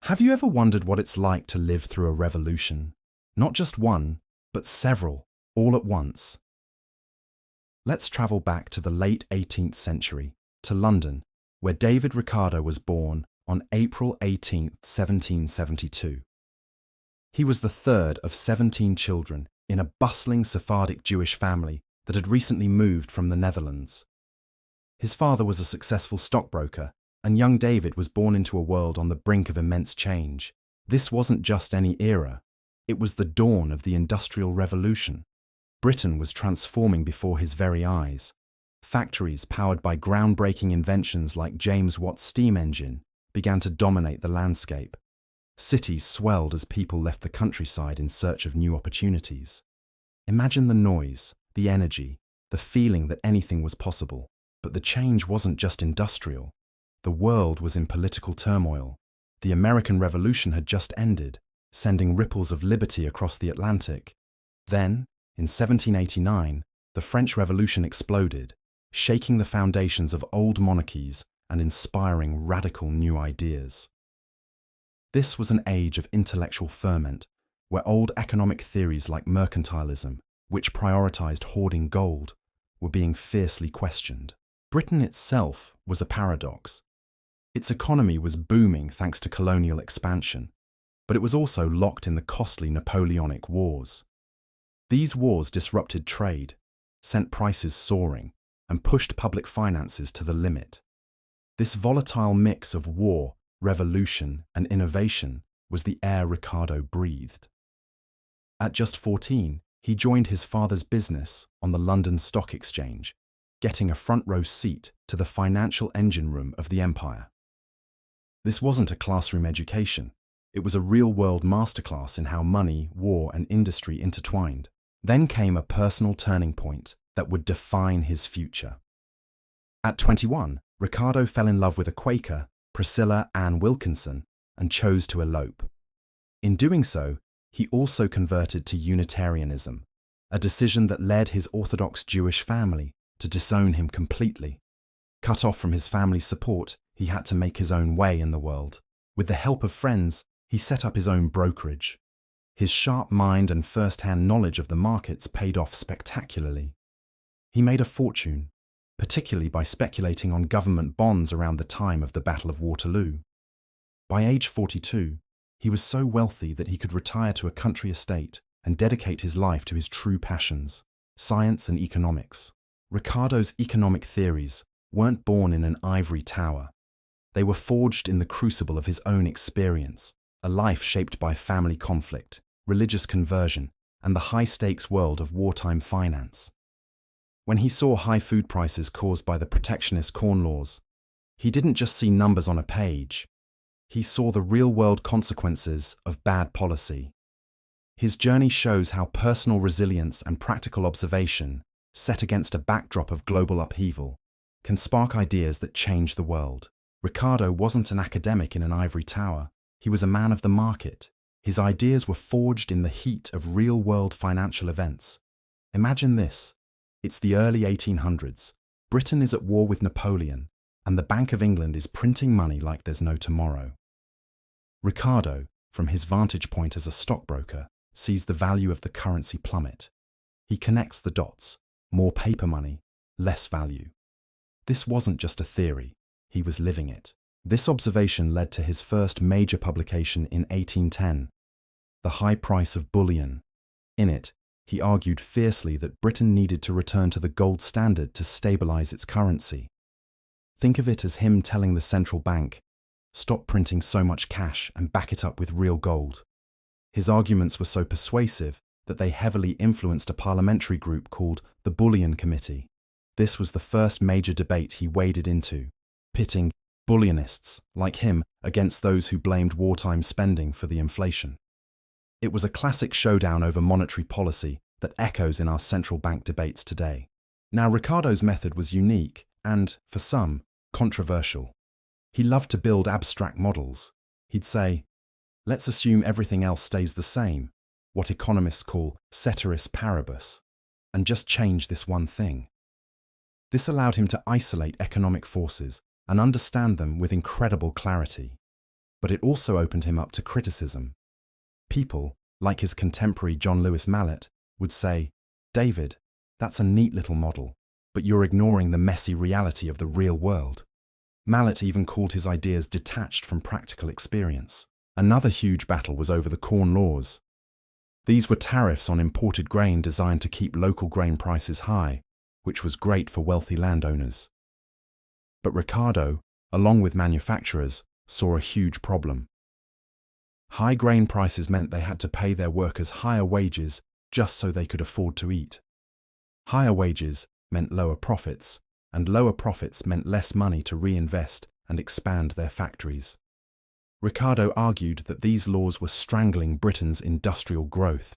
Have you ever wondered what it's like to live through a revolution? Not just one, but several, all at once. Let's travel back to the late 18th century, to London, where David Ricardo was born on April 18, 1772. He was the third of 17 children in a bustling Sephardic Jewish family that had recently moved from the Netherlands. His father was a successful stockbroker, and young David was born into a world on the brink of immense change. This wasn't just any era, it was the dawn of the Industrial Revolution. Britain was transforming before his very eyes. Factories powered by groundbreaking inventions like James Watt's steam engine began to dominate the landscape. Cities swelled as people left the countryside in search of new opportunities. Imagine the noise, the energy, the feeling that anything was possible. But the change wasn't just industrial. The world was in political turmoil. The American Revolution had just ended, sending ripples of liberty across the Atlantic. Then, in 1789, the French Revolution exploded, shaking the foundations of old monarchies and inspiring radical new ideas. This was an age of intellectual ferment, where old economic theories like mercantilism, which prioritized hoarding gold, were being fiercely questioned. Britain itself was a paradox. Its economy was booming thanks to colonial expansion, but it was also locked in the costly Napoleonic Wars. These wars disrupted trade, sent prices soaring, and pushed public finances to the limit. This volatile mix of war, revolution, and innovation was the air Ricardo breathed. At just 14, he joined his father's business on the London Stock Exchange, getting a front-row seat to the financial engine room of the empire. This wasn't a classroom education. It was a real-world masterclass in how money, war, and industry intertwined. Then came a personal turning point that would define his future. At 21, Ricardo fell in love with a Quaker, Priscilla Ann Wilkinson, and chose to elope. In doing so, he also converted to Unitarianism, a decision that led his Orthodox Jewish family to disown him completely. Cut off from his family's support, he had to make his own way in the world. With the help of friends, he set up his own brokerage. His sharp mind and first-hand knowledge of the markets paid off spectacularly. He made a fortune, particularly by speculating on government bonds around the time of the Battle of Waterloo. By age 42, he was so wealthy that he could retire to a country estate and dedicate his life to his true passions, science and economics. Ricardo's economic theories weren't born in an ivory tower. They were forged in the crucible of his own experience, a life shaped by family conflict, religious conversion, and the high-stakes world of wartime finance. When he saw high food prices caused by the protectionist corn laws, he didn't just see numbers on a page. He saw the real-world consequences of bad policy. His journey shows how personal resilience and practical observation, set against a backdrop of global upheaval, can spark ideas that change the world. Ricardo wasn't an academic in an ivory tower. He was a man of the market. His ideas were forged in the heat of real-world financial events. Imagine this. It's the early 1800s. Britain is at war with Napoleon, and the Bank of England is printing money like there's no tomorrow. Ricardo, from his vantage point as a stockbroker, sees the value of the currency plummet. He connects the dots. More paper money, less value. This wasn't just a theory. He was living it. This observation led to his first major publication in 1810, The High Price of Bullion. In it, he argued fiercely that Britain needed to return to the gold standard to stabilize its currency. Think of it as him telling the central bank, stop printing so much cash and back it up with real gold. His arguments were so persuasive that they heavily influenced a parliamentary group called the Bullion Committee. This was the first major debate he waded into, pitting bullionists like him against those who blamed wartime spending for the inflation. It was a classic showdown over monetary policy that echoes in our central bank debates today. Now, Ricardo's method was unique and, for some, controversial. He loved to build abstract models. He'd say, let's assume everything else stays the same, what economists call ceteris paribus, and just change this one thing. This allowed him to isolate economic forces and understand them with incredible clarity. but it also opened him up to criticism. People, like his contemporary John Lewis Mallet, would say, "David, that's a neat little model, but you're ignoring the messy reality of the real world." Mallet even called his ideas detached from practical experience. Another huge battle was over the Corn Laws. These were tariffs on imported grain designed to keep local grain prices high, which was great for wealthy landowners. But Ricardo, along with manufacturers, saw a huge problem. High grain prices meant they had to pay their workers higher wages just so they could afford to eat. Higher wages meant lower profits, and lower profits meant less money to reinvest and expand their factories. Ricardo argued that these laws were strangling Britain's industrial growth.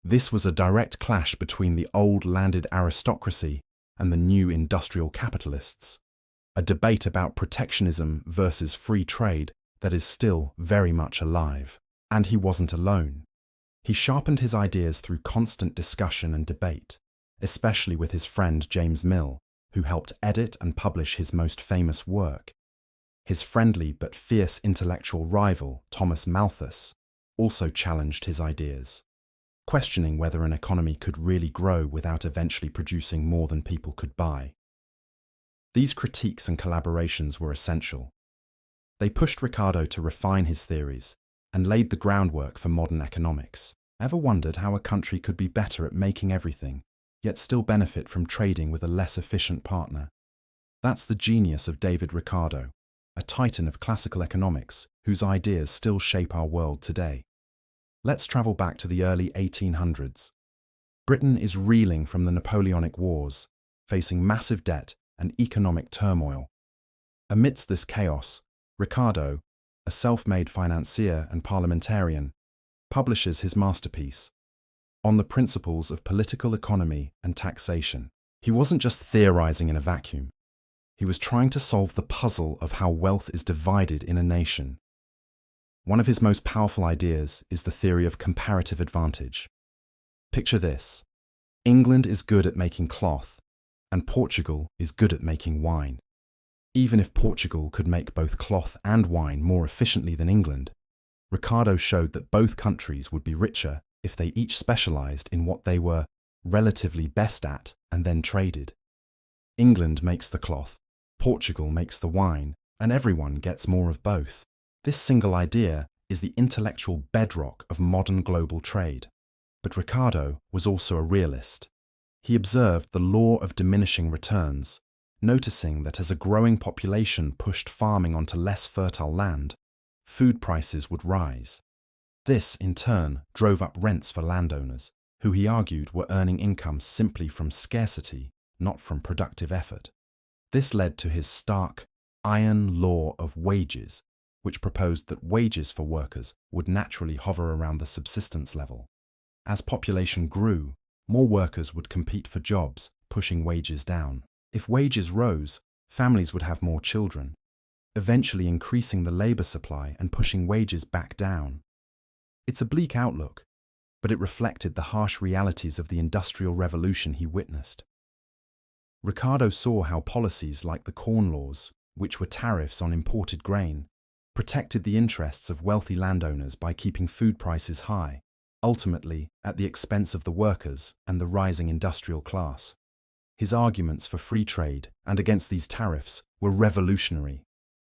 This was a direct clash between the old landed aristocracy and the new industrial capitalists, a debate about protectionism versus free trade that is still very much alive. And he wasn't alone. He sharpened his ideas through constant discussion and debate, especially with his friend James Mill, who helped edit and publish his most famous work. His friendly but fierce intellectual rival, Thomas Malthus, also challenged his ideas, questioning whether an economy could really grow without eventually producing more than people could buy. These critiques and collaborations were essential. They pushed Ricardo to refine his theories and laid the groundwork for modern economics. Ever wondered how a country could be better at making everything, yet still benefit from trading with a less efficient partner? That's the genius of David Ricardo, a titan of classical economics whose ideas still shape our world today. Let's travel back to the early 1800s. Britain is reeling from the Napoleonic Wars, facing massive debt and economic turmoil. Amidst this chaos, Ricardo, a self-made financier and parliamentarian, publishes his masterpiece, On the Principles of Political Economy and Taxation. He wasn't just theorizing in a vacuum. He was trying to solve the puzzle of how wealth is divided in a nation. One of his most powerful ideas is the theory of comparative advantage. Picture this: England is good at making cloth, and Portugal is good at making wine. Even if Portugal could make both cloth and wine more efficiently than England, Ricardo showed that both countries would be richer if they each specialized in what they were relatively best at and then traded. England makes the cloth, Portugal makes the wine, and everyone gets more of both. This single idea is the intellectual bedrock of modern global trade. But Ricardo was also a realist. He observed the law of diminishing returns, noticing that as a growing population pushed farming onto less fertile land, food prices would rise. This, in turn, drove up rents for landowners, who he argued were earning income simply from scarcity, not from productive effort. This led to his stark, iron law of wages, which proposed that wages for workers would naturally hover around the subsistence level. As population grew, more workers would compete for jobs, pushing wages down. If wages rose, families would have more children, eventually increasing the labor supply and pushing wages back down. It's a bleak outlook, but it reflected the harsh realities of the Industrial Revolution he witnessed. Ricardo saw how policies like the Corn Laws, which were tariffs on imported grain, protected the interests of wealthy landowners by keeping food prices high, ultimately at the expense of the workers and the rising industrial class. His arguments for free trade and against these tariffs were revolutionary,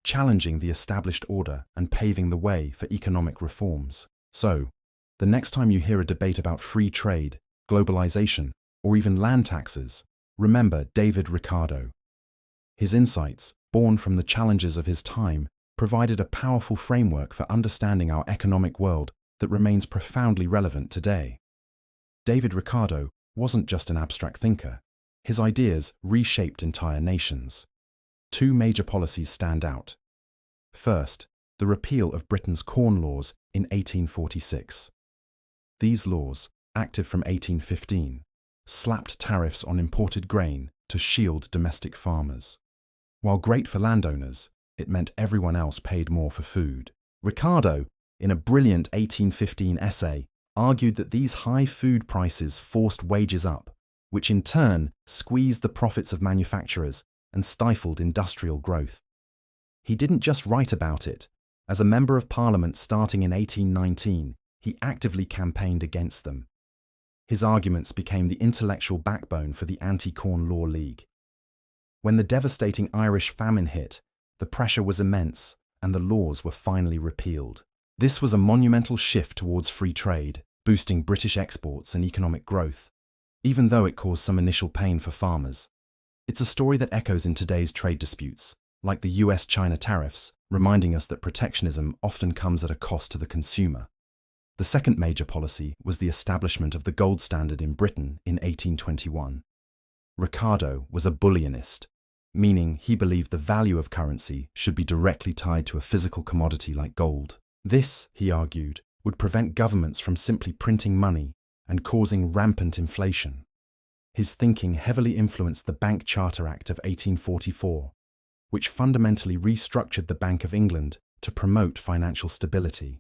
challenging the established order and paving the way for economic reforms. So, the next time you hear a debate about free trade, globalization, or even land taxes, remember David Ricardo. His insights, born from the challenges of his time, provided a powerful framework for understanding our economic world that remains profoundly relevant today. David Ricardo wasn't just an abstract thinker. His ideas reshaped entire nations. Two major policies stand out. First, the repeal of Britain's Corn Laws in 1846. These laws, active from 1815, slapped tariffs on imported grain to shield domestic farmers. While great for landowners, it meant everyone else paid more for food. Ricardo, in a brilliant 1815 essay, argued that these high food prices forced wages up, which in turn squeezed the profits of manufacturers and stifled industrial growth. He didn't just write about it. As a member of parliament starting in 1819, he actively campaigned against them. His arguments became the intellectual backbone for the Anti-Corn Law League. When the devastating Irish famine hit, the pressure was immense and the laws were finally repealed. This was a monumental shift towards free trade, boosting British exports and economic growth, even though it caused some initial pain for farmers. It's a story that echoes in today's trade disputes, like the US-China tariffs, reminding us that protectionism often comes at a cost to the consumer. The second major policy was the establishment of the gold standard in Britain in 1821. Ricardo was a bullionist, meaning he believed the value of currency should be directly tied to a physical commodity like gold. This, he argued, would prevent governments from simply printing money and causing rampant inflation. His thinking heavily influenced the Bank Charter Act of 1844, which fundamentally restructured the Bank of England to promote financial stability.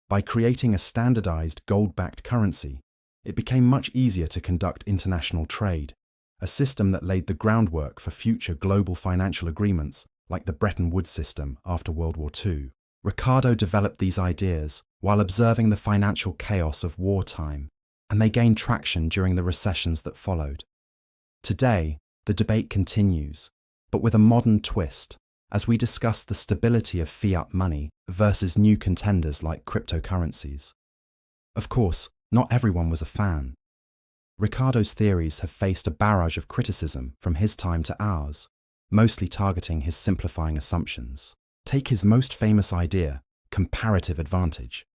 By creating a standardized gold-backed currency, it became much easier to conduct international trade, a system that laid the groundwork for future global financial agreements like the Bretton Woods system after World War II. Ricardo developed these ideas while observing the financial chaos of wartime, and they gained traction during the recessions that followed. Today, the debate continues, but with a modern twist, as we discuss the stability of fiat money versus new contenders like cryptocurrencies. Of course, not everyone was a fan. Ricardo's theories have faced a barrage of criticism from his time to ours, mostly targeting his simplifying assumptions. Take his most famous idea, comparative advantage.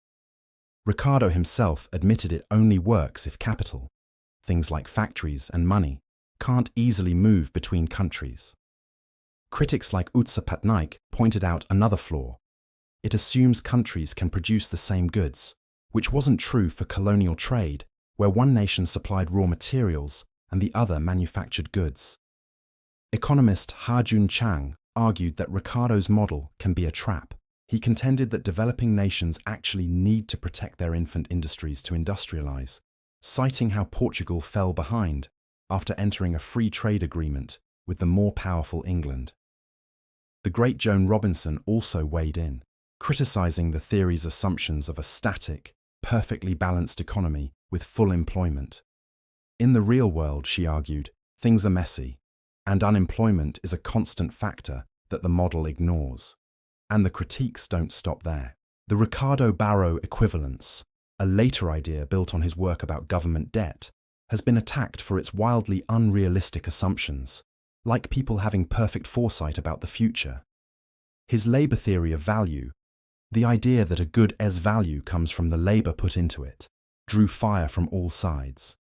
Ricardo himself admitted it only works if capital, things like factories and money, can't easily move between countries. Critics like Utsa Patnaik pointed out another flaw. It assumes countries can produce the same goods, which wasn't true for colonial trade, where one nation supplied raw materials and the other manufactured goods. Economist Ha-Jun Chang argued that Ricardo's model can be a trap. He contended that developing nations actually need to protect their infant industries to industrialize, citing how Portugal fell behind after entering a free trade agreement with the more powerful England. The great Joan Robinson also weighed in, criticizing the theory's assumptions of a static, perfectly balanced economy with full employment. In the real world, she argued, things are messy, and unemployment is a constant factor that the model ignores. And the critiques don't stop there. The Ricardo-Barrow equivalence, a later idea built on his work about government debt, has been attacked for its wildly unrealistic assumptions, like people having perfect foresight about the future. His labor theory of value, the idea that a good as value comes from the labor put into it, drew fire from all sides.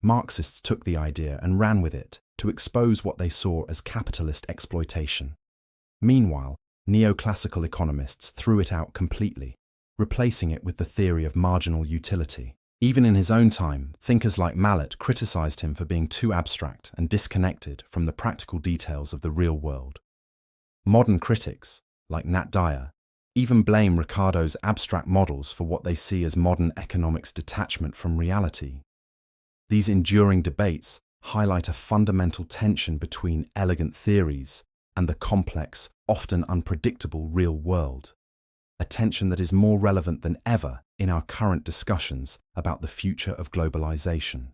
Marxists took the idea and ran with it to expose what they saw as capitalist exploitation. Meanwhile, neoclassical economists threw it out completely, replacing it with the theory of marginal utility. Even in his own time, thinkers like Malthus criticized him for being too abstract and disconnected from the practical details of the real world. Modern critics, like Nat Dyer, even blame Ricardo's abstract models for what they see as modern economics' detachment from reality. These enduring debates highlight a fundamental tension between elegant theories and the complex, often unpredictable real world, a tension that is more relevant than ever in our current discussions about the future of globalization.